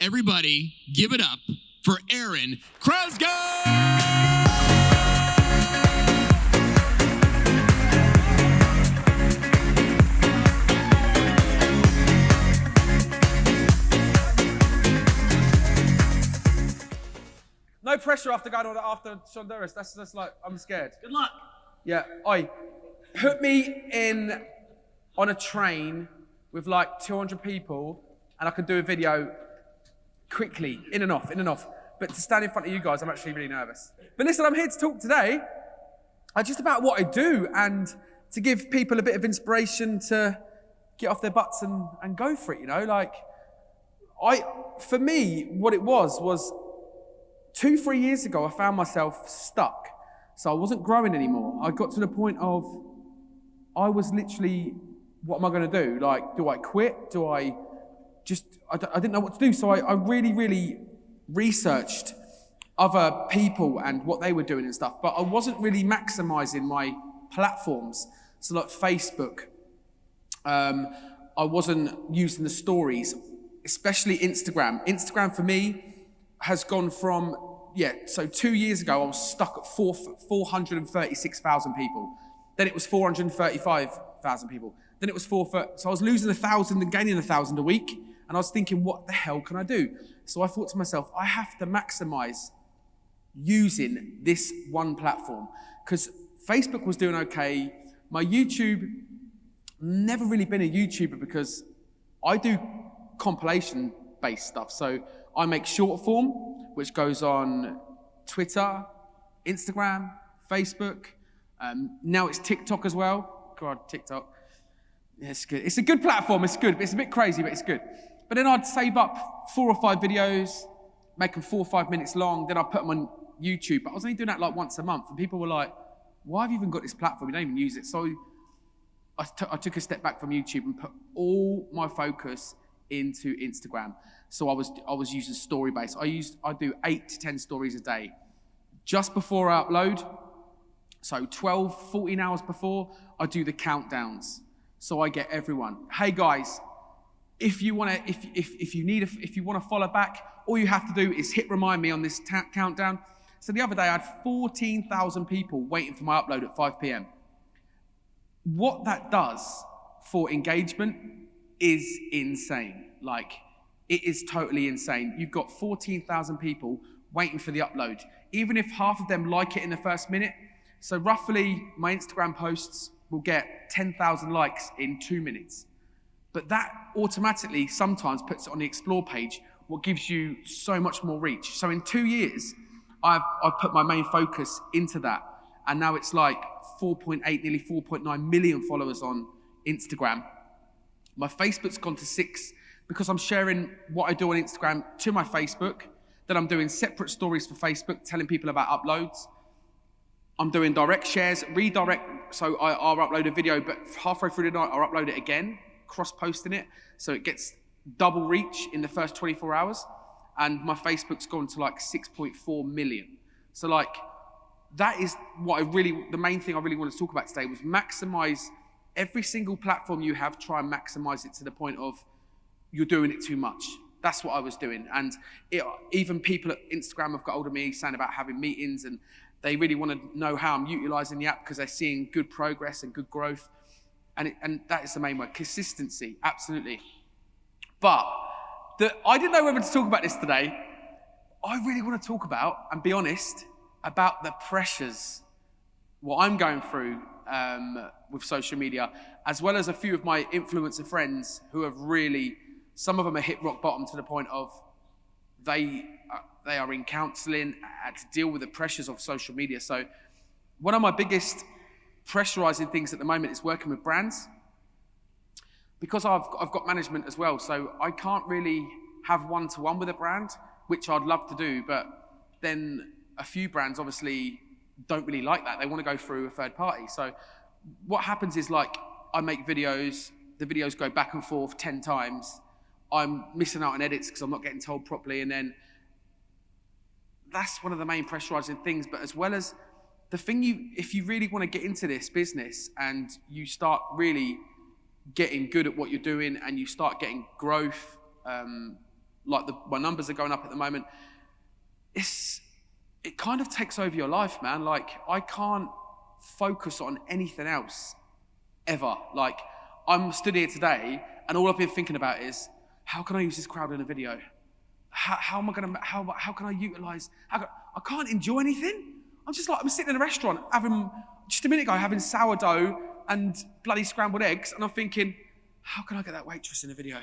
Everybody, give it up for Arron Crascall! No pressure after going on after Honduras. That's like, I'm scared. Good luck. Yeah, put me in on a train with like 200 people and I could do a video quickly, in and off. But to stand in front of you guys, I'm actually really nervous. But listen, I'm here to talk today just about what I do and to give people a bit of inspiration to get off their butts and go for it, you know? Like, for me, what it was 2-3 years ago, I found myself stuck. So I wasn't growing anymore. I got to the point of, I was literally, what am I going to do? Like, do I quit? I didn't know what to do. So I really, really researched other people and what they were doing and stuff. But I wasn't really maximizing my platforms. So like Facebook, I wasn't using the stories, especially Instagram. Instagram for me has gone from, so 2 years ago, I was stuck at 436,000 people. Then it was 435,000 people. Then it was so I was losing 1,000 and gaining 1,000 a week. And I was thinking, what the hell can I do? So I thought to myself, I have to maximize using this one platform. Because Facebook was doing okay. My YouTube, never really been a YouTuber because I do compilation-based stuff. So I make short form, which goes on Twitter, Instagram, Facebook. Now it's TikTok as well. God, TikTok. Yeah, it's good. It's a good platform. It's good. It's a bit crazy, but it's good. But then I'd save up 4 or 5 videos, make them 4 or 5 minutes long. Then I'd put them on YouTube. But I was only doing that like once a month. And people were like, why have you even got this platform? You don't even use it. So I took a step back from YouTube and put all my focus into Instagram. So I was using story based. I do 8 to 10 stories a day. Just before I upload, so 12, 14 hours before, I do the countdowns. So I get everyone. Hey guys, if you want to follow back, all you have to do is hit remind me on this countdown. So the other day I had 14,000 people waiting for my upload at 5 p.m. What that does for engagement is insane. Like, it is totally insane. You've got 14,000 people waiting for the upload. Even if half of them like it in the first minute, so roughly my Instagram posts will get 10,000 likes in 2 minutes. But that automatically sometimes puts it on the explore page, what gives you so much more reach. So in 2 years, I've put my main focus into that. And now it's like 4.8, nearly 4.9 million followers on Instagram. My Facebook's gone to 6 because I'm sharing what I do on Instagram to my Facebook. Then I'm doing separate stories for Facebook, telling people about uploads. I'm doing direct shares, redirect. So I'll upload a video, but halfway through the night, I'll upload it again, cross-posting it. So it gets double reach in the first 24 hours. And my Facebook's gone to like 6.4 million. So like, that is the main thing I really wanted to talk about today was maximize every single platform you have, try and maximize it to the point of you're doing it too much. That's what I was doing. And even people at Instagram have got hold of me saying about having meetings and they really want to know how I'm utilizing the app because they're seeing good progress and good growth. And that is the main word, consistency, absolutely. But I didn't know whether to talk about this today. I really want to talk about, and be honest, about the pressures, what I'm going through with social media, as well as a few of my influencer friends who have really, some of them have hit rock bottom to the point of they are in counseling to deal with the pressures of social media. So one of my biggest pressurizing things at the moment is working with brands, because I've got management as well. So I can't really have one-to-one with a brand, which I'd love to do, but then a few brands obviously don't really like that. They want to go through a third party. So what happens is, like, I make videos, the videos go back and forth 10 times. I'm missing out on edits because I'm not getting told properly. And then that's one of the main pressurizing things. But as well as the thing, if you really want to get into this business and you start really getting good at what you're doing and you start getting growth, like my numbers are going up at the moment. It kind of takes over your life, man. Like, I can't focus on anything else ever. Like, I'm stood here today, and all I've been thinking about is, how can I use this crowd in a video? How am I gonna? How can I utilize? I can't enjoy anything. I'm sitting in a restaurant just a minute ago having sourdough and bloody scrambled eggs, and I'm thinking, how can I get that waitress in a video?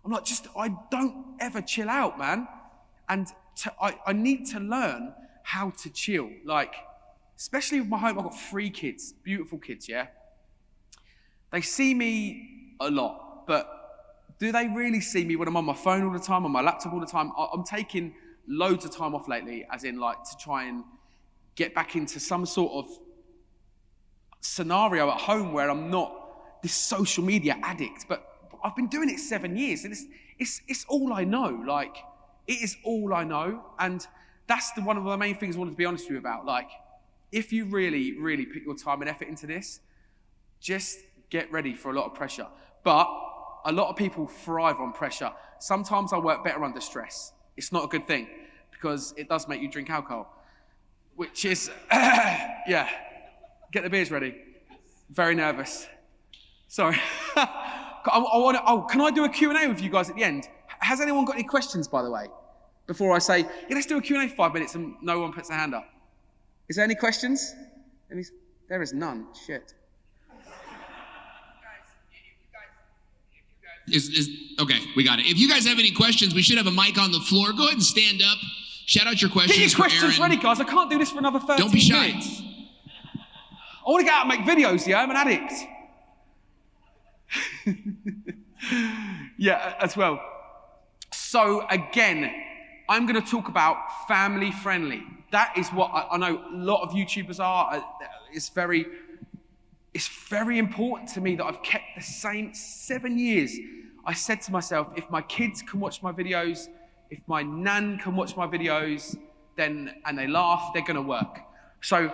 I'm like, I don't ever chill out, man. And I need to learn how to chill. Like, especially with my home, I've got 3 kids, beautiful kids, yeah? They see me a lot, but do they really see me when I'm on my phone all the time, on my laptop all the time? I'm taking loads of time off lately, as in, like, to try and get back into some sort of scenario at home where I'm not this social media addict. But I've been doing it 7 years, and it's all I know. Like, it is all I know, and that's one of the main things I wanted to be honest with you about. Like, if you really, really put your time and effort into this, just get ready for a lot of pressure. But a lot of people thrive on pressure. Sometimes I work better under stress. It's not a good thing, because it does make you drink alcohol, which is, yeah. Get the beers ready. Very nervous. Sorry. Can I do a Q&A with you guys at the end? Has anyone got any questions, by the way? Before I say, yeah, let's do a Q&A for 5 minutes and no one puts their hand up. Is there any questions? There is none. Shit. Okay, we got it. If you guys have any questions, we should have a mic on the floor. Go ahead and stand up. Shout out your questions. Get your questions for Arron. ready, guys. I can't do this for another 13 Don't be shy. minutes. I want to get out and make videos, yeah? I'm an addict. Yeah, as well. So again, I'm going to talk about family friendly. That is what I know a lot of YouTubers are. It's very important to me that I've kept the same 7 years. I said to myself, if my kids can watch my videos, if my nan can watch my videos, and they laugh, they're going to work. So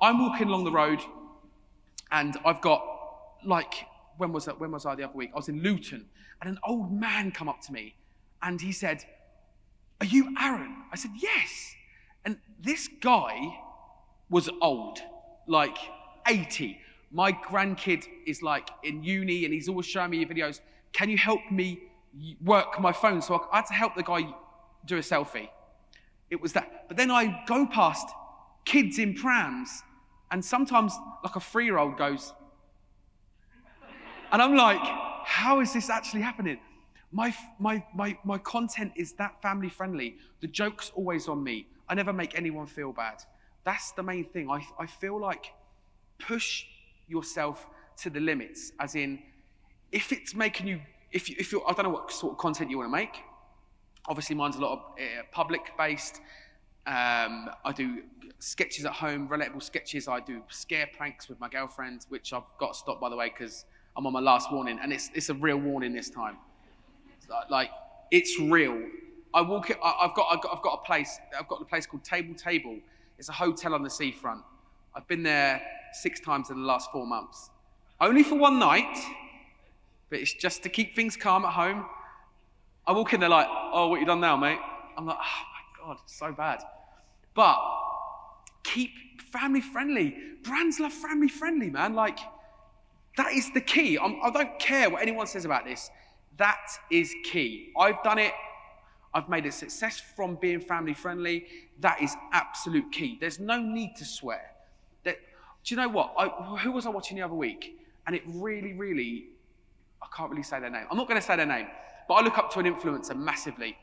I'm walking along the road, and I've got, like, when was I the other week? I was in Luton, and an old man come up to me, and he said, "Are you Arron?" I said, "Yes." And this guy was old, like 80. My grandkid is like in uni, and he's always showing me your videos. Can you help me work my phone? So I had to help the guy do a selfie. It was that. But then I go past kids in prams, and sometimes like a 3-year-old goes, and I'm like, how is this actually happening? My content is that family friendly. The joke's always on me. I never make anyone feel bad. That's the main thing. I feel like push yourself to the limits, as in, if it's making you, if you're, I don't know what sort of content you want to make. Obviously mine's a lot of public based. I do sketches at home, relatable sketches. I do scare pranks with my girlfriend, which I've got to stop, by the way, because I'm on my last warning, and it's a real warning this time. Like, it's real. I've got a place. I've got a place called Table. It's a hotel on the seafront. I've been there 6 times in the last 4 months. Only for one night, but it's just to keep things calm at home. I walk in there like, "Oh, what you done now, mate?" I'm like, "Oh my God, it's so bad." But keep family friendly. Brands love family friendly, man. Like, that is the key. I don't care what anyone says about this. That is key. I've done it. I've made a success from being family friendly. That is absolute key. There's no need to swear. Do you know what? Who was I watching the other week? And it really, I can't really say their name. I'm not going to say their name, but I look up to an influencer massively.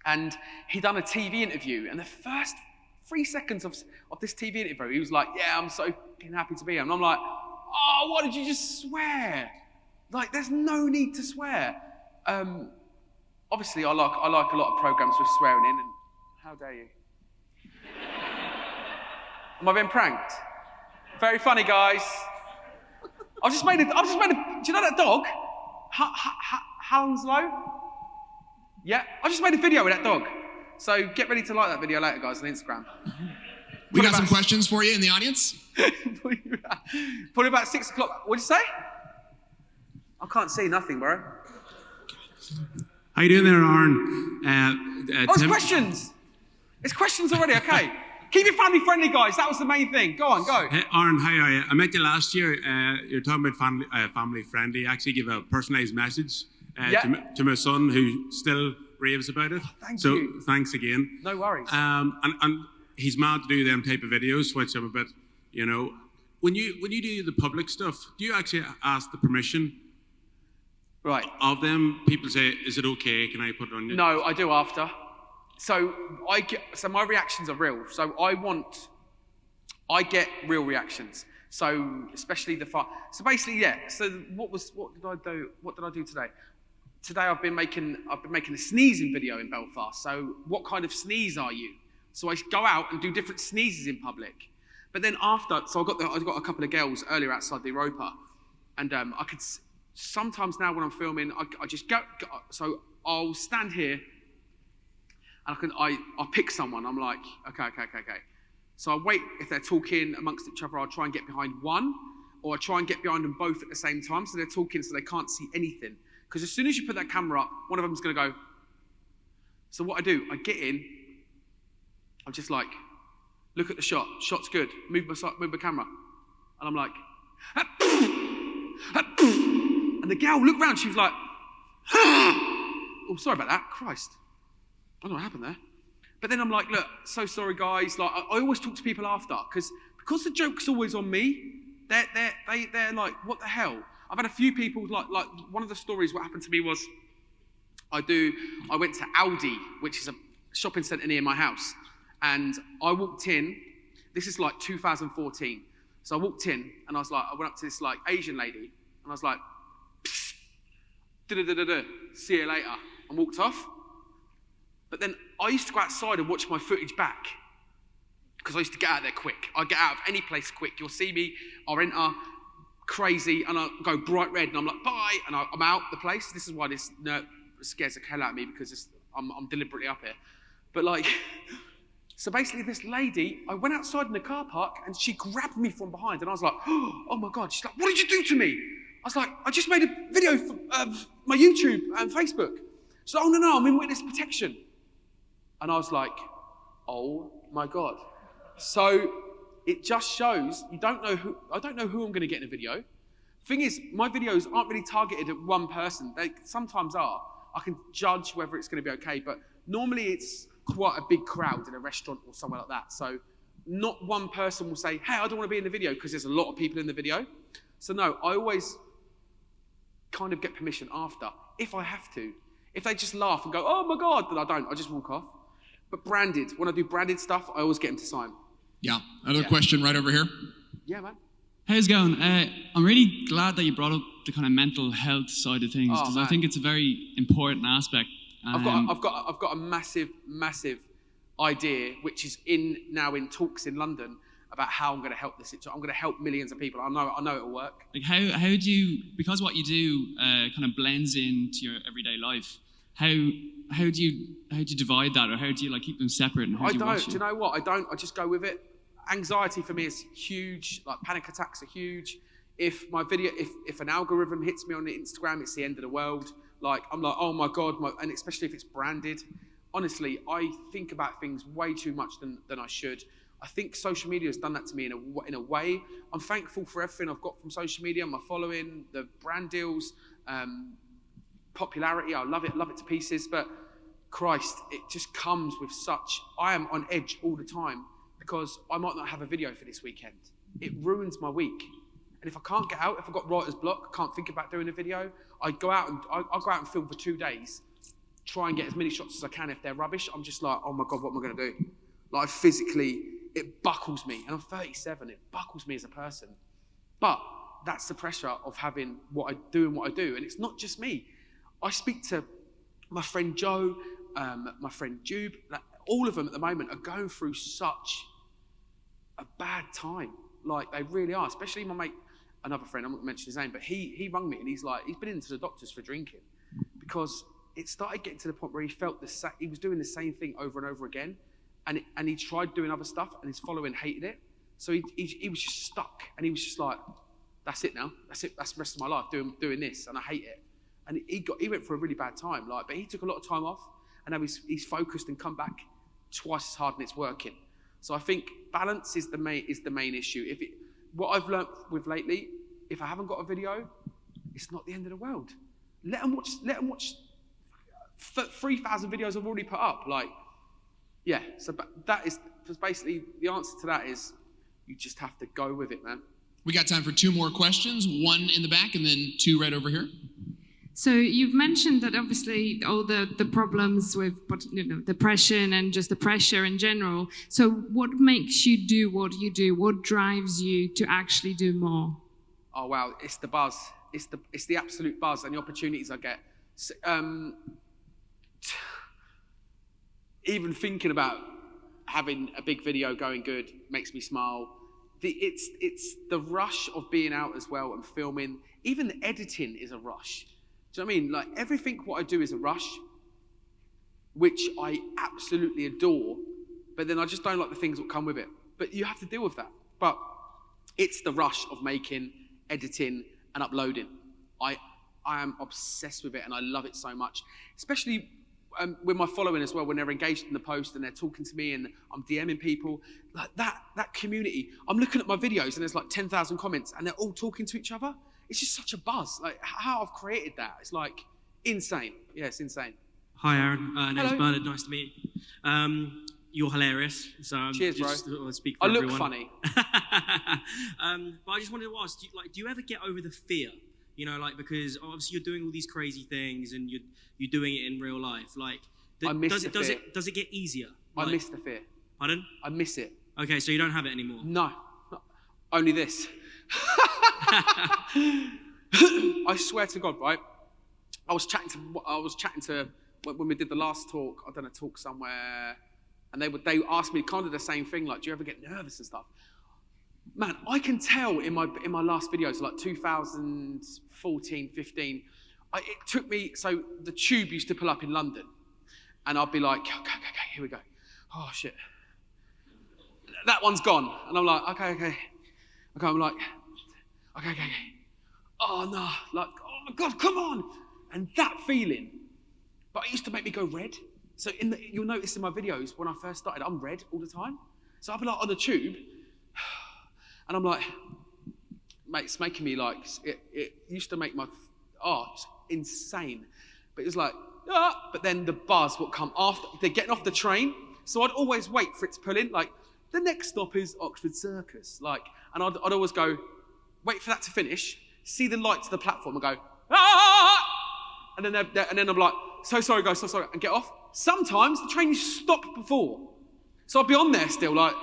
And he done a TV interview, and the first 3 seconds of this TV interview, he was like, "Yeah, I'm so fucking happy to be here." And I'm like, "Oh, why did you just swear?" Like, there's no need to swear. Obviously, I like a lot of programs with swearing in, and how dare you? Am I being pranked? Very funny, guys. I just made a. Do you know that dog? Hounslow? Yeah. I just made a video with that dog. So get ready to like that video later, guys, on Instagram. We got some questions for you in the audience. Probably about 6 o'clock. What'd you say? I can't see nothing, bro. How you doing there, Arron? It's questions. It's questions already. Okay. Keep it family friendly, guys. That was the main thing. Go on, go. Hey, Arron, how are you? I met you last year. You're talking about family friendly. I actually give a personalised message to my son, who still raves about it. Thank you. So thanks again. No worries. And he's mad to do them type of videos, which I'm a bit, when you do the public stuff, do you actually ask the permission? Right. Of them? People say, "Is it okay? Can I put it on you?" No, I do after. So my reactions are real. So I get real reactions. So especially the fun. So basically, yeah. So what did I do? What did I do today? Today I've been making a sneezing video in Belfast. So what kind of sneeze are you? So I go out and do different sneezes in public. But then after, so I got a couple of girls earlier outside the Europa, and I could sometimes now when I'm filming, I just go. So I'll stand here. And I'll pick someone. I'm like, okay. So I wait. If they're talking amongst each other, I'll try and get behind one, or I try and get behind them both at the same time, so they're talking so they can't see anything. Because as soon as you put that camera up, one of them's going to go. So what I do, I get in. I'm just like, look at the shot. Shot's good. Move my camera. And I'm like, and the gal looked round. She was like, oh, sorry about that. Christ. I don't know what happened there. But then I'm like, look, so sorry, guys. Like, I always talk to people after, because the joke's always on me. They're like, what the hell? I've had a few people, like one of the stories, what happened to me was, I went to Aldi, which is a shopping centre near my house. And I walked in, this is like 2014. So I walked in, and I went up to this like Asian lady, and I was like, psst, see you later, and walked off. But then I used to go outside and watch my footage back, because I used to get out there quick. I get out of any place quick. You'll see me, I'll enter crazy, and I'll go bright red, and I'm like, bye, and I'm out the place. This is why this scares the hell out of me, because I'm deliberately up here. But like, so basically this lady, I went outside in the car park, and she grabbed me from behind, and I was like, oh my God. She's like, what did you do to me? I was like, I just made a video for my YouTube and Facebook. She's like, oh no, I'm in witness protection. And I was like, oh my God. So it just shows I don't know who I'm going to get in a video. Thing is, my videos aren't really targeted at one person. They sometimes are. I can judge whether it's going to be okay, but normally it's quite a big crowd in a restaurant or somewhere like that. So not one person will say, hey, I don't want to be in the video, because there's a lot of people in the video. So no, I always kind of get permission after, if I have to. If they just laugh and go, oh my God, then I don't. I just walk off. But branded, when I do branded stuff, I always get them to sign. Yeah. Another question right over here. Yeah, man. How's it going? I'm really glad that you brought up the kind of mental health side of things, because I think it's a very important aspect. I've got a massive idea, which is now in talks in London, about how I'm going to help this situation. I'm going to help millions of people. I know it'll work. Like how do you, because what you do kind of blends into your everyday life, how do you divide that, or how do you like keep them separate? And how do you watch it? Do you know what? I don't. I just go with it. Anxiety for me is huge. Like panic attacks are huge. If my video, if an algorithm hits me on Instagram, it's the end of the world. Like I'm like, oh my God, and especially if it's branded. Honestly, I think about things way too much than I should. I think social media has done that to me in a way. I'm thankful for everything I've got from social media, my following, the brand deals, popularity. I love it to pieces. But Christ, it just comes with such. I am on edge all the time, because I might not have a video for this weekend. It ruins my week. And if I can't get out, if I've got writer's block, I can't think about doing a video, I'll go out and film for 2 days, try and get as many shots as I can. If they're rubbish, I'm just like, oh my God, what am I going to do? Like physically, it buckles me. And I'm 37, it buckles me as a person. But that's the pressure of having what I do and what I do. And it's not just me. I speak to my friend Joe, my friend Jube, like, all of them at the moment are going through such a bad time. Like, they really are. Especially my mate, another friend, I'm not going to mention his name, but he rung me and he's like, he's been into the doctors for drinking, because it started getting to the point where he felt he was doing the same thing over and over again, and he tried doing other stuff, and his following hated it. So he was just stuck, and he was just like, that's it now. That's it. That's the rest of my life doing this, and I hate it. and he went for a really bad time. Like, but he took a lot of time off, and now he's focused and come back twice as hard, and it's working. So I think balance is the main issue. What I've learnt with lately, if I haven't got a video, it's not the end of the world. Let them watch 3,000 videos I've already put up. Like, yeah. So that is basically the answer to that is you just have to go with it, man. We got time for 2 more questions. 1 in the back and then 2 right over here. So you've mentioned that obviously all the problems with depression and just the pressure in general. So what makes you do what you do? What drives you to actually do more? Oh wow, it's the buzz. It's the absolute buzz and the opportunities I get. Even thinking about having a big video going good makes me smile. It's the rush of being out as well and filming. Even the editing is a rush. Do you know what I mean? Like, everything what I do is a rush, which I absolutely adore, but then I just don't like the things that come with it. But you have to deal with that. But it's the rush of making, editing, and uploading. I am obsessed with it, and I love it so much. Especially with my following as well, when they're engaged in the post and they're talking to me and I'm DMing people, like that community. I'm looking at my videos and there's like 10,000 comments and they're all talking to each other. It's just such a buzz. Like, how I've created that, it's like insane. Yeah, it's insane. Hi, Aaron. Name's Bernard. Nice to meet you. You're hilarious. So cheers, just bro. Speak for I look everyone. funny. But I just wanted to ask, do you ever get over the fear? You know, like, because obviously you're doing all these crazy things and you're doing it in real life. Like, does it get easier? I miss the fear. Pardon? I miss it. Okay, so you don't have it anymore? No, only this. I swear to God, right? I was chatting to when we did the last talk. I've done a talk somewhere, and they asked me kind of the same thing. Like, do you ever get nervous and stuff? Man, I can tell in my last videos, like 2014, 15. It took me. So the tube used to pull up in London, and I'd be like, okay, here we go. Oh shit, that one's gone, and I'm like, okay. I'm like, okay. Oh no, like, oh my God, come on! And that feeling, but it used to make me go red. So you'll notice in my videos when I first started, I'm red all the time. So I'll be like on the tube, and I'm like, mate, it's making me like, it used to make it's insane. But it was like, but then the buzz would come after, they're getting off the train. So I'd always wait for it to pull in. Like, the next stop is Oxford Circus. Like, and I'd always go, wait for that to finish, see the lights of the platform and go, and then I'm like, so sorry guys, so sorry, and get off. Sometimes the train used to stop before. So I'd be on there still like,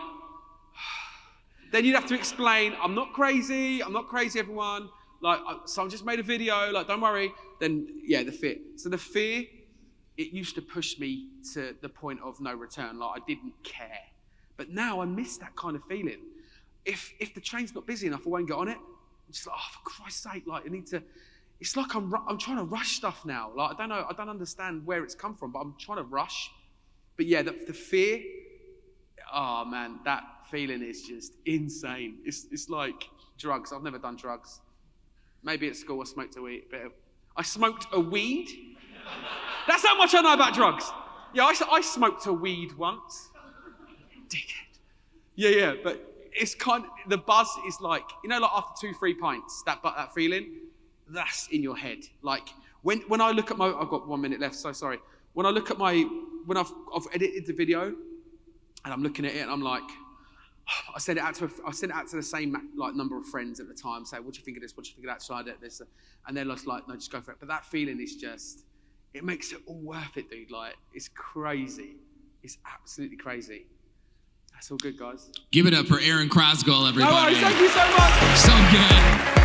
then you'd have to explain, I'm not crazy everyone. Like, so I just made a video, like, don't worry. Then, yeah, the fear. So the fear, it used to push me to the point of no return. Like, I didn't care. But now I miss that kind of feeling. If the train's not busy enough, I won't get on it. I'm just like, oh, for Christ's sake, like, I need to. It's like I'm trying to rush stuff now. Like, I don't know, I don't understand where it's come from, but I'm trying to rush. But yeah, the fear, oh man, that feeling is just insane. It's like drugs. I've never done drugs. Maybe at school I smoked a weed. I smoked a weed? That's how much I know about drugs. Yeah, I smoked a weed once. Dickhead. Yeah, but it's kind of, the buzz is like, you know, like after 2-3 pints, that feeling, that's in your head. Like, when I look at I've got 1 minute left, so sorry. When I look at when I've edited the video, and I'm looking at it, and I'm like, I sent it out to the same like number of friends at the time, say, what do you think of this? What do you think of that? Should I edit this? And they're just like, no, just go for it. But that feeling is just, it makes it all worth it, dude. Like, it's crazy. It's absolutely crazy. That's all good, guys. Give it up for Arron Crascall, everybody. No worries, thank you so much. So good.